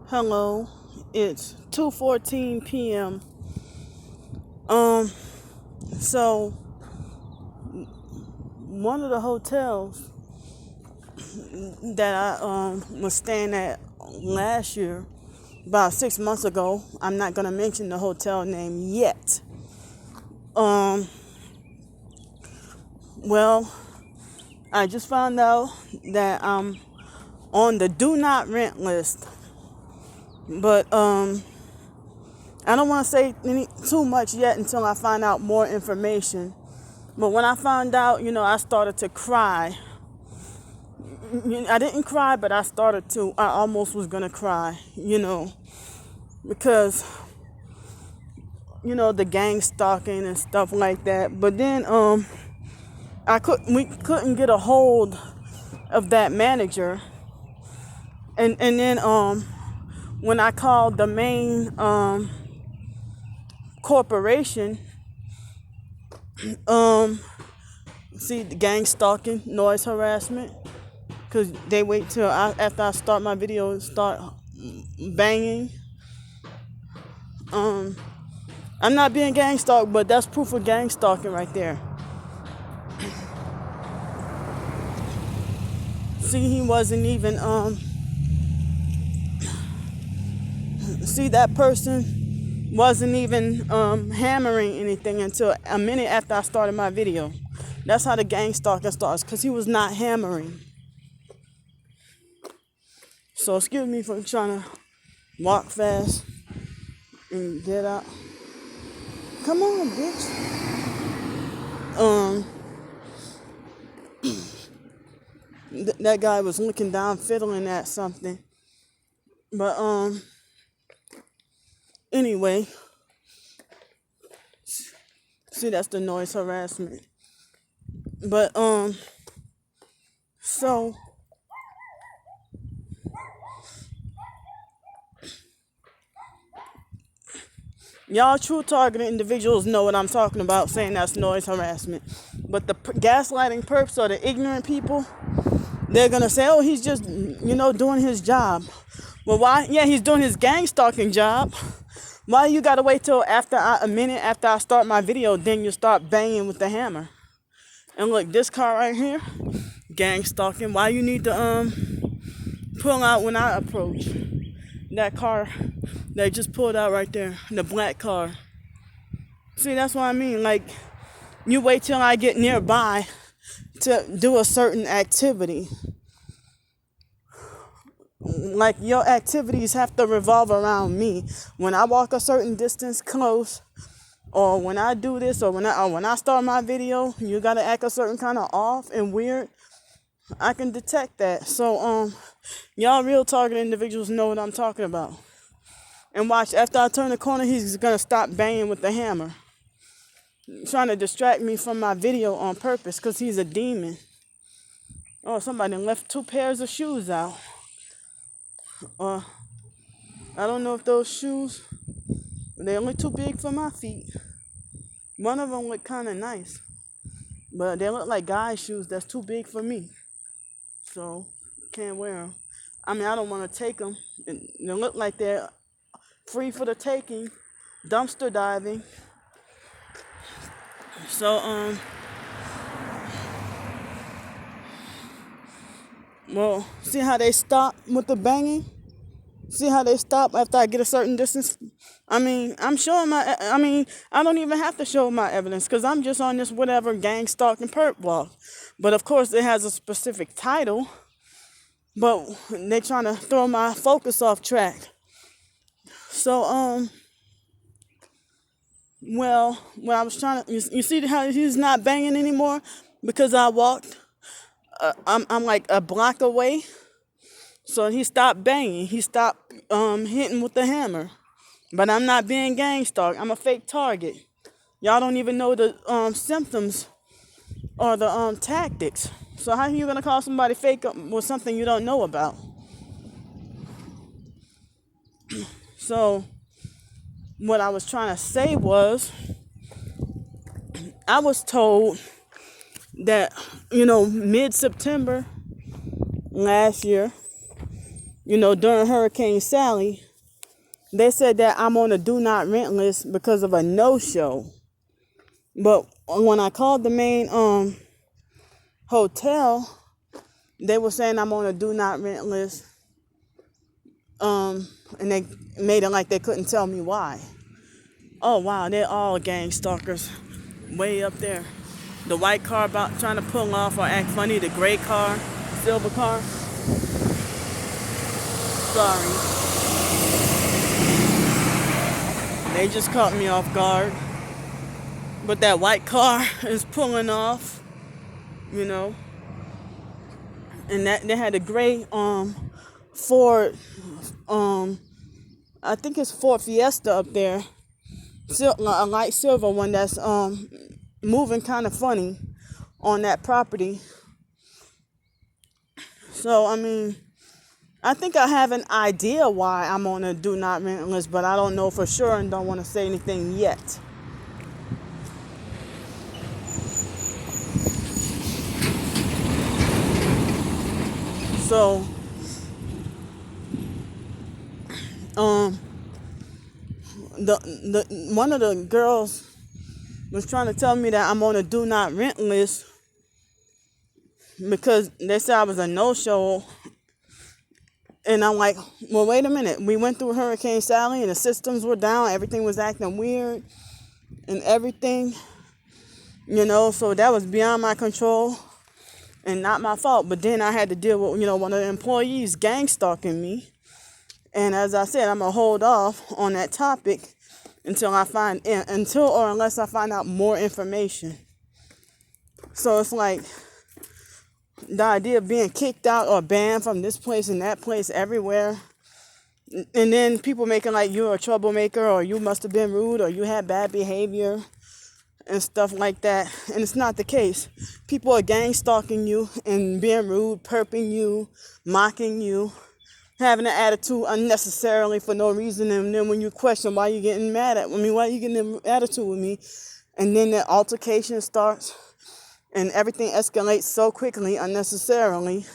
Hello, it's 2:14 p.m. Um, so one of the hotels that I was staying at last year, about 6 months ago, I'm not gonna mention the hotel name yet. Um, well, I just found out that I'm on the do not rent list, but I don't want to say too much yet until I find out more information. But when I found out, I started to cry. I didn't cry, but I started to. I almost was gonna cry, because the gang stalking and stuff like that. But then we couldn't get a hold of that manager, and then when I called the main corporation, see the gang stalking, noise harassment. Because they wait till after I start my video and start banging. I'm not being gang stalked, but that's proof of gang stalking right there. See, he wasn't even, see, that person wasn't even hammering anything until a minute after I started my video. That's how the gang stalking starts, because he was not hammering. So excuse me for trying to walk fast and get out. Come on, bitch. That guy was looking down, fiddling at something. But anyway, see, that's the noise harassment. But so y'all true targeted individuals know what I'm talking about, saying that's noise harassment. But the gaslighting perps or the ignorant people, they're going to say, oh, he's just, doing his job. Well, why? Yeah, he's doing his gang stalking job. Why you got to wait till a minute after I start my video, then you start banging with the hammer? And look, this car right here, gang stalking. Why you need to pull out when I approach? That car that just pulled out right there, the black car. See, that's what I mean. Like, you wait till I get nearby to do a certain activity. Like, your activities have to revolve around me. When I walk a certain distance close, or when I do this, or when I start my video, you gotta act a certain kind of off and weird. I can detect that. So y'all real target individuals know what I'm talking about. And watch, after I turn the corner, he's gonna stop banging with the hammer, trying to distract me from my video on purpose, because he's a demon. Oh, somebody left 2 pairs of shoes out. I don't know if those shoes, they're only too big for my feet. One of them look kind of nice, but they look like guy shoes that's too big for me. So, can't wear them. I mean, I don't want to take them. They look like they're free for the taking, dumpster diving. So, well, see how they stop with the banging? See how they stop after I get a certain distance? I mean, I don't even have to show my evidence, because I'm just on this whatever gang stalking perp walk. But of course, it has a specific title. But they're trying to throw my focus off track. So, well, when I was trying to, you see how he's not banging anymore? Because I walked, I'm like a block away. So he stopped banging. He stopped hitting with the hammer. But I'm not being gang stalked. I'm a fake target. Y'all don't even know the symptoms or the tactics. So how are you going to call somebody fake with something you don't know about? So what I was trying to say was, I was told that, mid-September last year, during Hurricane Sally, they said that I'm on a do not rent list because of a no-show. But when I called the main hotel, they were saying I'm on a do not rent list. And they made it like they couldn't tell me why. Oh wow, they're all gang stalkers way up there. The white car about trying to pull off or act funny, the gray car, silver car. Sorry. They just caught me off guard. But that white car is pulling off, And that they had a gray Ford, I think it's Ford Fiesta up there. A light silver one that's moving kind of funny on that property. So, I think I have an idea why I'm on a do not rent list, but I don't know for sure and don't want to say anything yet. So, the one of the girls was trying to tell me that I'm on a do not rent list because they said I was a no-show. And I'm like, well, wait a minute. We went through Hurricane Sally and the systems were down. Everything was acting weird and everything, so that was beyond my control and not my fault. But then I had to deal with, one of the employees gang stalking me. And as I said, I'm going to hold off on that topic unless I find out more information. So it's like the idea of being kicked out or banned from this place and that place everywhere. And then people making like you're a troublemaker or you must have been rude or you had bad behavior and stuff like that. And it's not the case. People are gang stalking you and being rude, perping you, mocking you, having an attitude unnecessarily for no reason. And then when you question why you getting mad at me, why you getting an attitude with me, and then the altercation starts and everything escalates so quickly unnecessarily,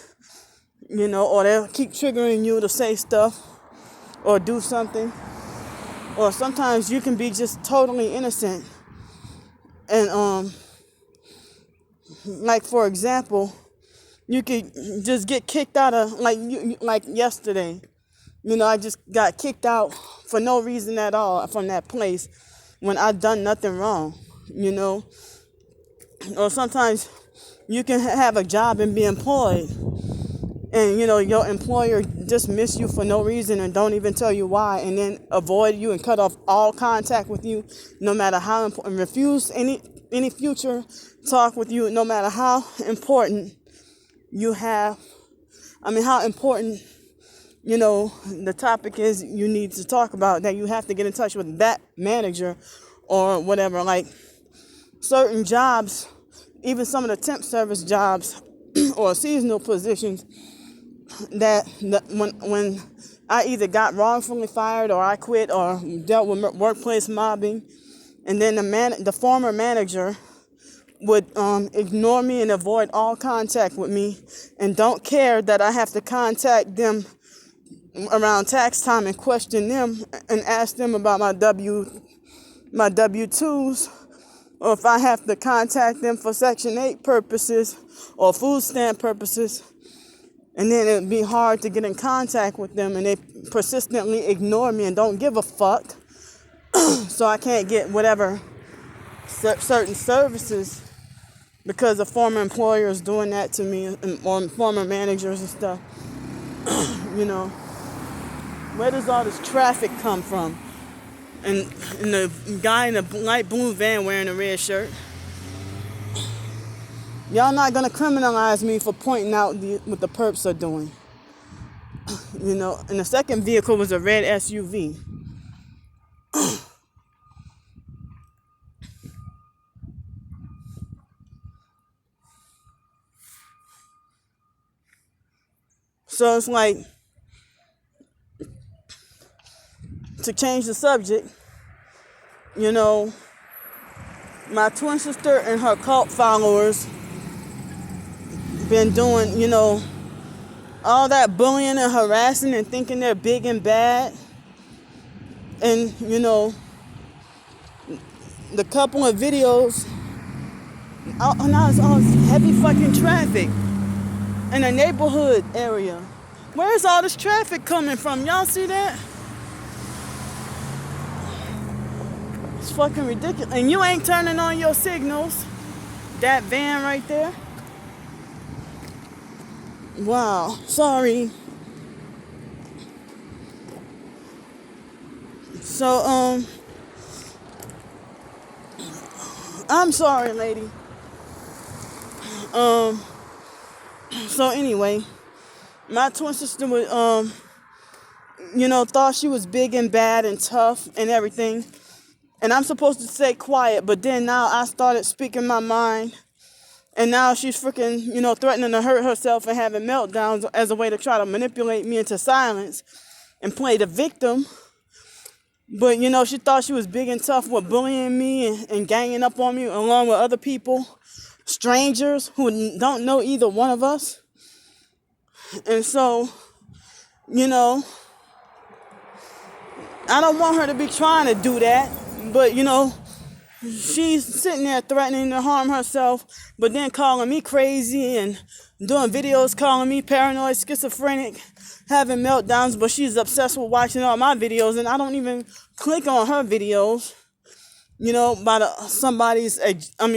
or they'll keep triggering you to say stuff or do something. Or sometimes you can be just totally innocent. And like for example, you could just get kicked out of like yesterday. I just got kicked out for no reason at all from that place when I done nothing wrong, Or sometimes you can have a job and be employed and, your employer dismiss you for no reason and don't even tell you why, and then avoid you and cut off all contact with you no matter how important, refuse any future talk with you no matter how important you have, how important, the topic is you need to talk about, that you have to get in touch with that manager or whatever. Like certain jobs, even some of the temp service jobs or seasonal positions, that when I either got wrongfully fired or I quit or dealt with workplace mobbing, and then the former manager would ignore me and avoid all contact with me and don't care that I have to contact them around tax time and question them and ask them about my W-2s, or if I have to contact them for Section 8 purposes or food stamp purposes, and then it'd be hard to get in contact with them and they persistently ignore me and don't give a fuck, so I can't get whatever certain services because the former employer is doing that to me, or former managers and stuff. Where does all this traffic come from? And the guy in the light blue van wearing a red shirt. Y'all not gonna criminalize me for pointing out what the perps are doing. And the second vehicle was a red SUV. So it's like, to change the subject, my twin sister and her cult followers been doing, all that bullying and harassing and thinking they're big and bad. And, the couple of videos, now it's all heavy fucking traffic in a neighborhood area. Where's all this traffic coming from? Y'all see that? It's fucking ridiculous. And you ain't turning on your signals. That van right there. Wow. Sorry. So, I'm sorry, lady. So anyway, my twin sister was, thought she was big and bad and tough and everything. And I'm supposed to stay quiet, but then now I started speaking my mind. And now she's freaking, threatening to hurt herself and having meltdowns as a way to try to manipulate me into silence and play the victim. But, she thought she was big and tough with bullying me and ganging up on me along with other people, strangers who don't know either one of us. And so, I don't want her to be trying to do that. But, she's sitting there threatening to harm herself, but then calling me crazy and doing videos calling me paranoid, schizophrenic, having meltdowns, but she's obsessed with watching all my videos, and I don't even click on her videos, by somebody's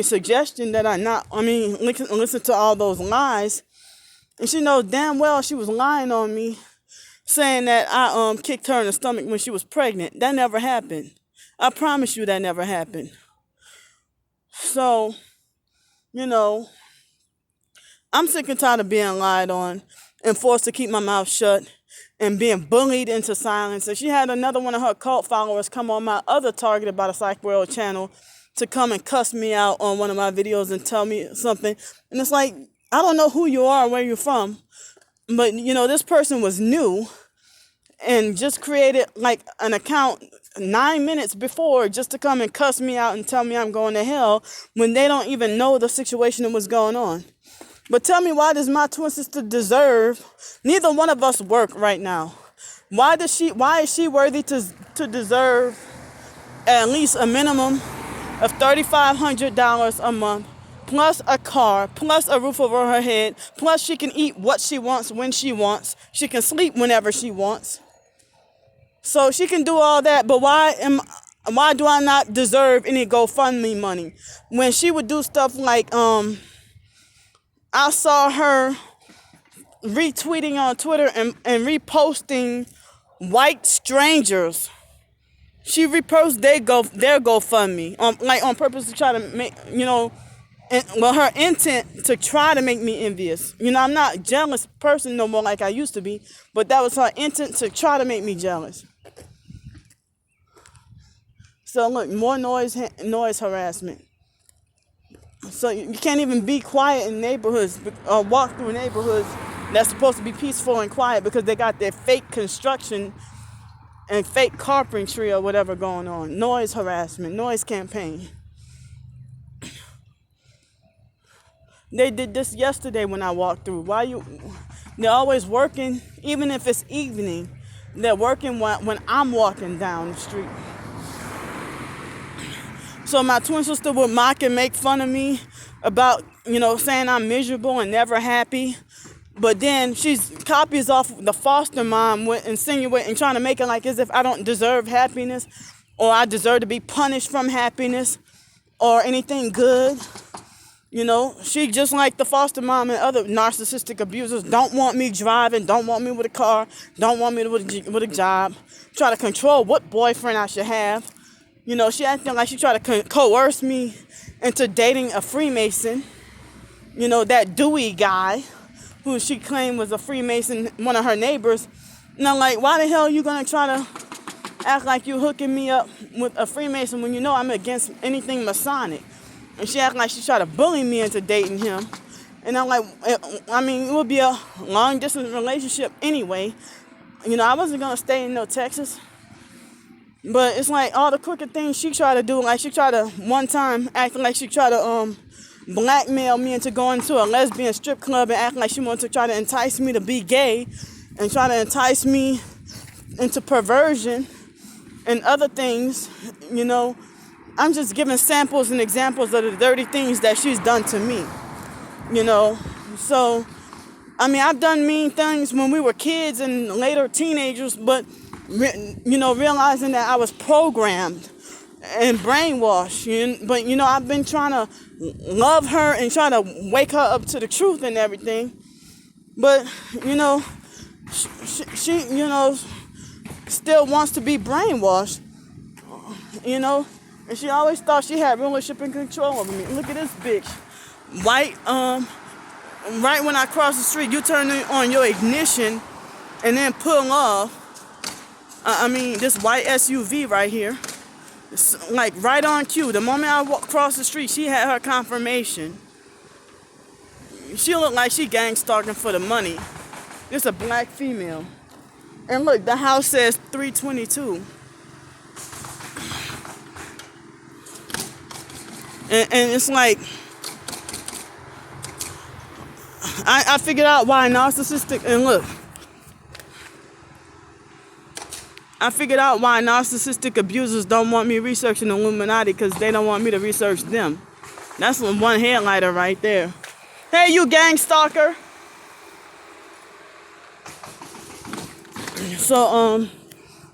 suggestion that listen to all those lies. And she knows damn well she was lying on me, saying that I kicked her in the stomach when she was pregnant. That never happened. I promise you that never happened. So, I'm sick and tired of being lied on and forced to keep my mouth shut and being bullied into silence. And she had another one of her cult followers come on my other Targeted by the Psych World channel to come and cuss me out on one of my videos and tell me something. And it's like, I don't know who you are or where you're from, but, this person was new and just created like an account 9 minutes before just to come and cuss me out and tell me I'm going to hell when they don't even know the situation that was going on. But tell me, why does my twin sister deserve? Neither one of us work right now. Why is she worthy to deserve at least a minimum of $3,500 a month, plus a car, plus a roof over her head, plus she can eat what she wants when she wants. She can sleep whenever she wants. So she can do all that, but why do I not deserve any GoFundMe money? When she would do stuff like, I saw her retweeting on Twitter and reposting white strangers. She reposts their GoFundMe on purpose to try to make, her intent to try to make me envious. I'm not a jealous person no more like I used to be, but that was her intent to try to make me jealous. So look, more noise harassment. So you can't even be quiet in neighborhoods or walk through neighborhoods that's supposed to be peaceful and quiet because they got their fake construction and fake carpentry or whatever going on. Noise harassment, noise campaign. They did this yesterday when I walked through. They're always working, even if it's evening. They're working when I'm walking down the street. So my twin sister would mock and make fun of me about, saying I'm miserable and never happy. But then she copies off the foster mom with insinuating, trying to make it like as if I don't deserve happiness or I deserve to be punished from happiness or anything good. She just like the foster mom and other narcissistic abusers don't want me driving, don't want me with a car, don't want me with a job, try to control what boyfriend I should have. She acting like she tried to coerce me into dating a Freemason, that Dewey guy who she claimed was a Freemason, one of her neighbors. And I'm like, why the hell are you going to try to act like you hooking me up with a Freemason when I'm against anything Masonic? And she acted like she tried to bully me into dating him. And I'm like, it would be a long-distance relationship anyway. I wasn't going to stay in Texas. But it's like all the crooked things she tried to do. Like she tried to, one time, acting like she tried to blackmail me into going to a lesbian strip club and act like she wanted to try to entice me to be gay and try to entice me into perversion and other things. I'm just giving samples and examples of the dirty things that she's done to me. So I've done mean things when we were kids and later teenagers, but realizing that I was programmed and brainwashed. But I've been trying to love her and try to wake her up to the truth and everything. But she still wants to be brainwashed. And she always thought she had rulership and control over me. Look at this bitch. White, right when I cross the street, you turn on your ignition and then pull off. This white SUV right here. It's like right on cue. The moment I walk across the street, she had her confirmation. She looked like she gang stalking for the money. It's a black female. And look, the house says 322. And it's like, I figured out why narcissistic, and look, I figured out why narcissistic abusers don't want me researching the Illuminati, because they don't want me to research them. That's one headlighter right there. Hey, you gang stalker. So,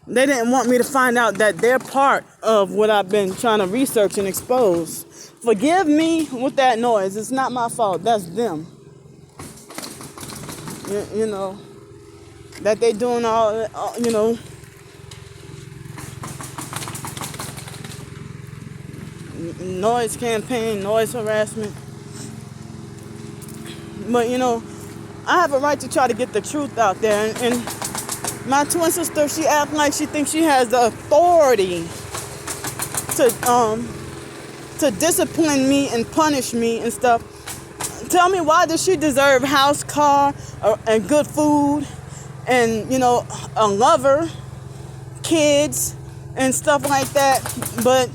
they didn't want me to find out that they're part of what I've been trying to research and expose. Forgive me with that noise. It's not my fault. That's them. That they doing all noise campaign, noise harassment. But, I have a right to try to get the truth out there. And my twin sister, she acts like she thinks she has the authority to discipline me and punish me and stuff. Tell me, why does she deserve house, car, and good food, and a lover, kids, and stuff like that? But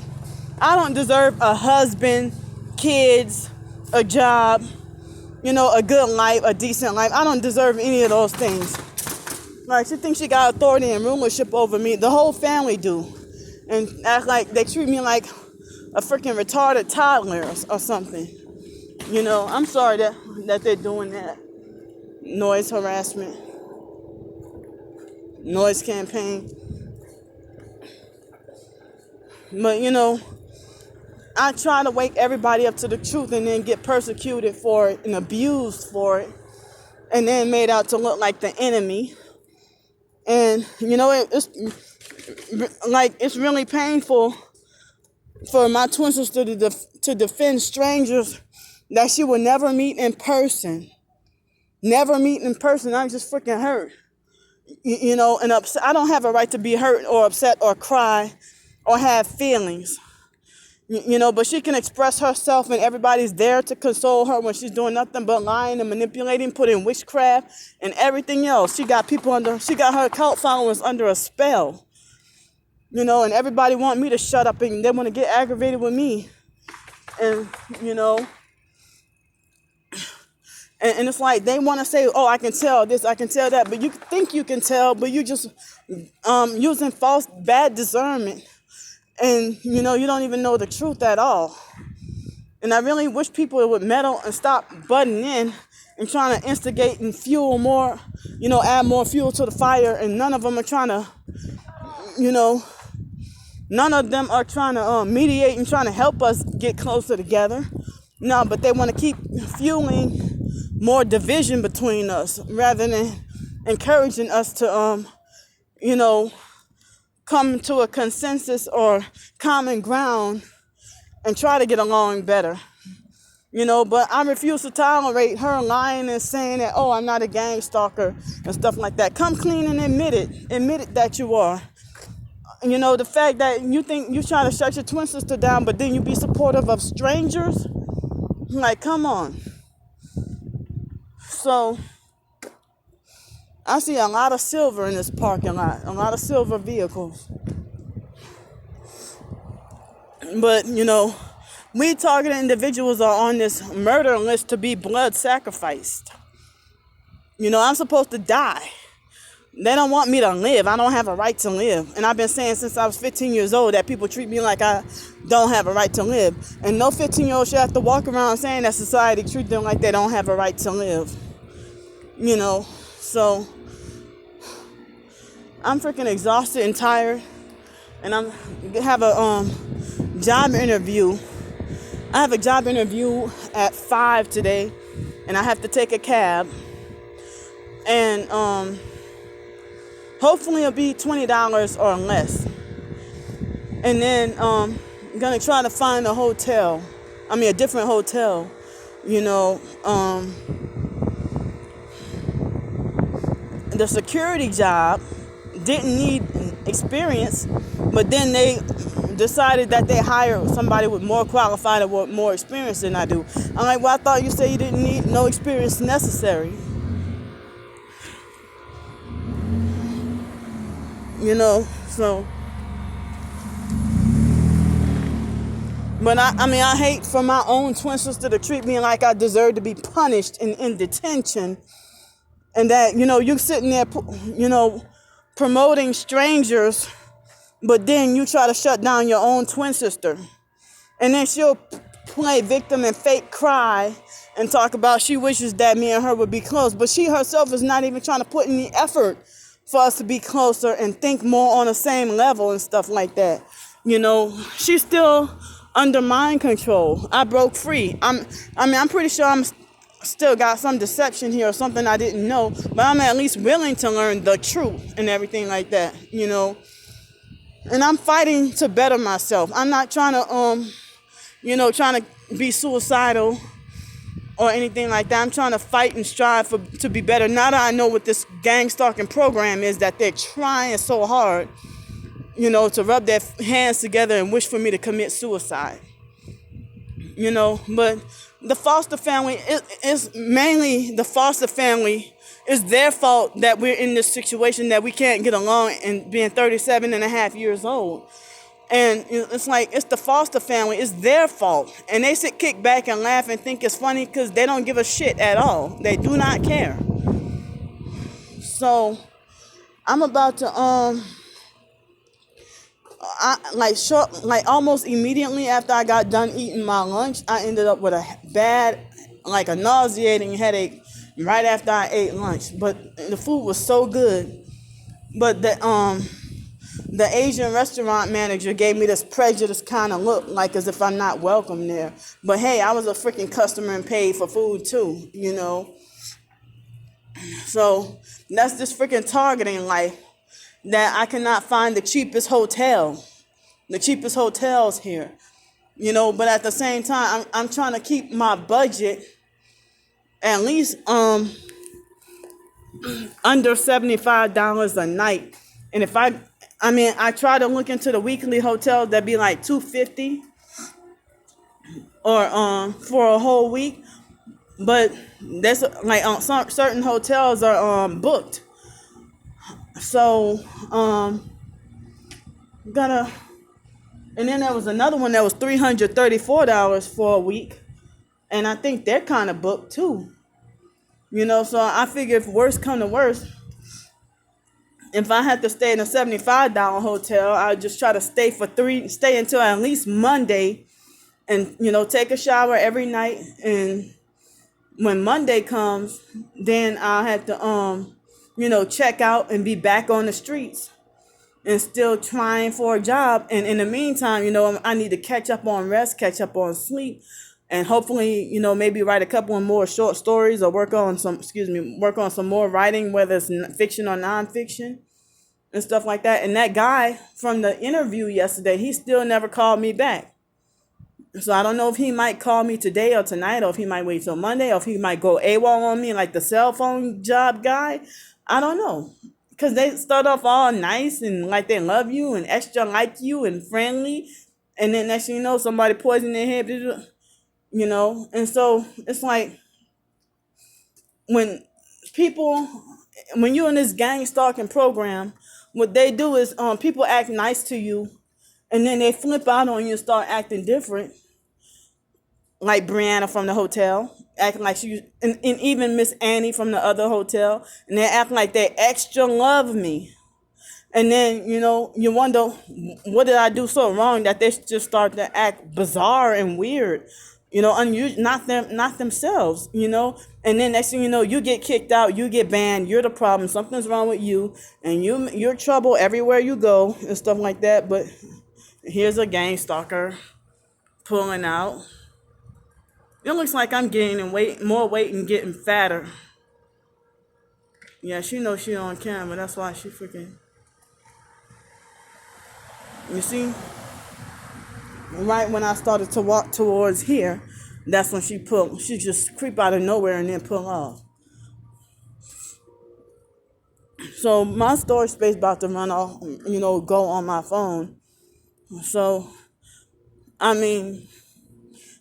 I don't deserve a husband, kids, a job, a good life, a decent life. I don't deserve any of those things. Like, she thinks she got authority and rulership over me. The whole family do. And act like they treat me like a freaking retarded toddler or something. I'm sorry that they're doing that. Noise harassment. Noise campaign. But, I try to wake everybody up to the truth and then get persecuted for it and abused for it. And then made out to look like the enemy. And, it's really painful for my twin sister to defend strangers that she will never meet in person. Never meet in person. I'm just freaking hurt. And upset. I don't have a right to be hurt or upset or cry or have feelings. But she can express herself and everybody's there to console her when she's doing nothing but lying and manipulating, putting witchcraft and everything else. She got her cult followers under a spell. And everybody want me to shut up and they want to get aggravated with me. And, and it's like they want to say, oh, I can tell this, I can tell that. But you think you can tell, but you just using false, bad discernment. And, you don't even know the truth at all. And I really wish people would meddle and stop butting in and trying to instigate and fuel more, add more fuel to the fire. And none of them are trying to, none of them are trying to mediate and trying to help us get closer together. No, but they want to keep fueling more division between us rather than encouraging us to, come to a consensus or common ground and try to get along better. But I refuse to tolerate her lying and saying that, oh, I'm not a gang stalker and stuff like that. Come clean and admit it. Admit it that you are. The fact that you think you try to shut your twin sister down, but then you be supportive of strangers? Like, come on. So, I see a lot of silver in this parking lot, a lot of silver vehicles. But, We targeted individuals are on this murder list to be blood sacrificed. I'm supposed to die. They don't want me to live. I don't have a right to live. And I've been saying since I was 15 years old that people treat me like I don't have a right to live. And no 15-year-old should have to walk around saying that society treats them like they don't have a right to live. So I'm freaking exhausted and tired. And I have a job interview. I have a job interview at 5 today. And I have to take a cab. And hopefully it'll be $20 or less. And then I'm going to try to find a different hotel. The security job didn't need experience, but then they decided that they hired somebody with more qualified and with more experience than I do. I'm like, well, I thought you said you didn't need no experience necessary. So, but I hate for my own twin sister to treat me like I deserve to be punished and in detention. And that, you sitting there, promoting strangers, but then you try to shut down your own twin sister. And then she'll play victim and fake cry and talk about she wishes that me and her would be close. But she herself is not even trying to put any effort for us to be closer and think more on the same level and stuff like that. She's still under mind control. I broke free. I'm pretty sure I'm still got some deception here or something I didn't know, but I'm at least willing to learn the truth and everything like that, And I'm fighting to better myself. I'm not trying to be suicidal or anything like that. I'm trying to fight and strive to be better. Now that I know what this gang stalking program is, that they're trying so hard, to rub their hands together and wish for me to commit suicide. But the foster family is mainly the foster family. It's their fault that we're in this situation, that we can't get along and being 37 and a half years old. And it's like, it's the foster family. It's their fault. And they kick back and laugh and think it's funny because they don't give a shit at all. They do not care. So I'm about to, almost immediately after I got done eating my lunch, I ended up with a nauseating headache right after I ate lunch. But the food was so good. But the Asian restaurant manager gave me this prejudiced kind of look, like as if I'm not welcome there. But hey, I was a freaking customer and paid for food too, So that's this freaking targeting life, that I cannot find the cheapest hotel. The cheapest hotels here. But at the same time, I'm trying to keep my budget at least under $75 a night. And if I try to look into the weekly hotels that be like $250 or for a whole week, but that's like some certain hotels are booked. So and then there was another one that was $334 for a week, and I think they're kind of booked too. So I figure if worse come to worse, if I had to stay in a $75 hotel, I'd just try to stay until at least Monday, and take a shower every night. And when Monday comes, then I'll have to check out and be back on the streets and still trying for a job. And in the meantime, I need to catch up on rest, catch up on sleep, and hopefully, maybe write a couple more short stories or work on some more writing, whether it's fiction or nonfiction and stuff like that. And that guy from the interview yesterday, he still never called me back. So I don't know if he might call me today or tonight, or if he might wait till Monday, or if he might go AWOL on me like the cell phone job guy. I don't know. Because they start off all nice and like they love you and extra like you and friendly. And then next thing you know, somebody poison their head, And so it's like when you're in this gang stalking program, what they do is people act nice to you, and then they flip out on you and start acting different. like Brianna from the hotel, acting like and even Miss Annie from the other hotel, and they're acting like they extra love me. And then, you wonder, what did I do so wrong that they just start to act bizarre and weird, unusual, not themselves, And then next thing you know, you get kicked out, you get banned, you're the problem, something's wrong with you, and you're trouble everywhere you go and stuff like that. But here's a gang stalker pulling out. It looks like I'm gaining more weight and getting fatter. Yeah, she knows she on camera. That's why she freaking. You see, right when I started to walk towards here, that's when she just creep out of nowhere and then pull off. So my storage space about to run off, go on my phone. So, I mean,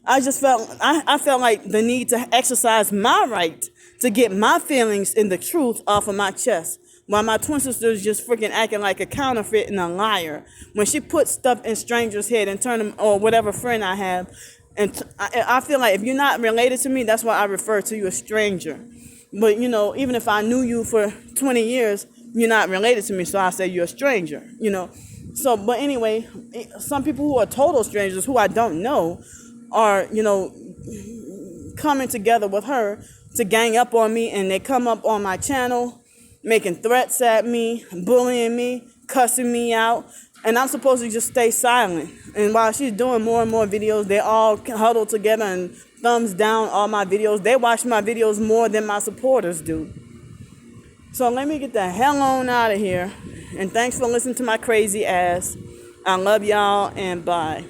I felt like the need to exercise my right to get my feelings and the truth off of my chest. While my twin sister is just freaking acting like a counterfeit and a liar. When she puts stuff in strangers' head and turn them, or whatever friend I have, and I feel like if you're not related to me, that's why I refer to you as stranger. But, even if I knew you for 20 years, you're not related to me, so I say you're a stranger, So, but anyway, some people who are total strangers, who I don't know, are, coming together with her to gang up on me, and they come up on my channel making threats at me, bullying me, cussing me out, and I'm supposed to just stay silent. And while she's doing more and more videos, they all huddle together and thumbs down all my videos. They watch my videos more than my supporters do. So let me get the hell on out of here. And thanks for listening to my crazy ass. I love y'all, and bye.